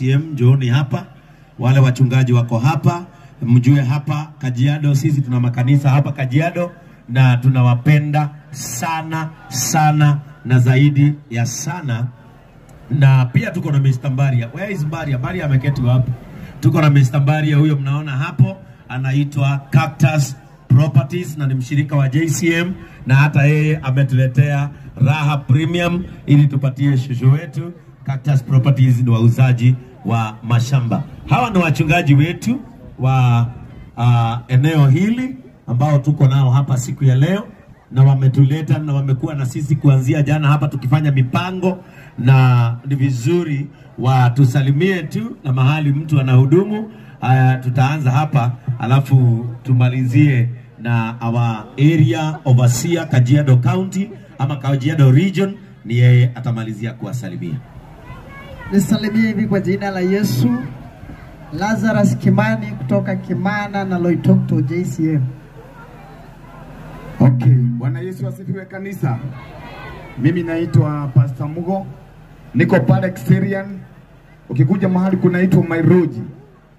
Njooni hapa, wale wachungaji wako hapa, mjue hapa Kajiado sisi tuna makanisa hapa Kajiado na tunawapenda sana sana na zaidi ya sana. Na pia tuko na Mr. Mbaria. Where is Mbaria? Mbaria ameketi wapi? Tuko na Mr. Mbaria, huyo mnaona hapo, anaitwa Cactus Properties na ni mshirika wa JCM, na hata yeye ametuletea Raha Premium ili tupatie shushu wetu. Cactus Properties ni wauzaji wa mashamba. Hawa ni wachungaji wetu wa eneo hili ambao tuko nao hapa siku ya leo, na wametuleta na wamekuwa na sisi kuanzia jana hapa tukifanya mipango, na ni vizuri watusalimie tu na mahali mtu anahudumu. Tutaanza hapa alafu tumalizie na our area overseer Kajiado County ama Kajiado Region, ni yeye atamalizia kuwasalimia. Nisalimie hivi kwa jina la Yesu. Lazarus Kimani kutoka Kimana na Loitokto JCM. Okay, Bwana Yesu asifiwe kanisa. Mimi naitwa Pastor Mugo. Niko pale Xerian. Ukikuja mahali kunaitwa Mairoji,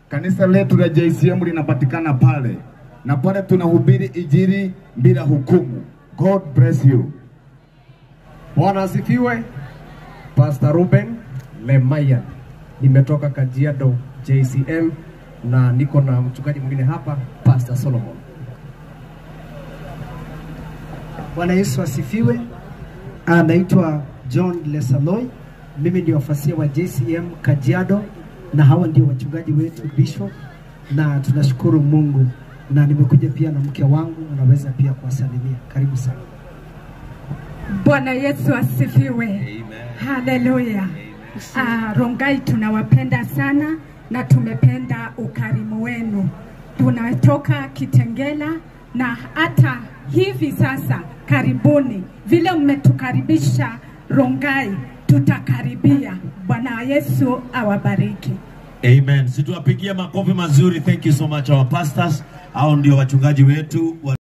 kanisa letu la JCM linapatikana pale. Na pale tunahubiri injili bila hukumu. God bless you. Bwana asifiwe. Pastor Ruben Lemaya. Nimetoka Kajiado JCM na niko na mchungaji mwingine hapa, Pastor Solomon. Bwana Yesu asifiwe. Anaitwa John Lesaloi. Mimi ndio wafasia wa JCM Kajiado na hawa ndio wachungaji wetu Bishop, na tunashukuru Mungu, na nimekuja pia na mke wangu, unaweza pia kuwasalimia. Karibu sana. Bwana Yesu asifiwe. Amen. Hallelujah. Rongai tunawapenda sana na tumependa ukarimu wenu. Tunatoka Kitengela na hata hivi sasa karibuni vile mmetukaribisha Rongai tutakaribia. Bwana Yesu awabariki. Amen. Situwapigia makofi mazuri. Thank you so much our pastors. Hao ndio wachungaji wetu.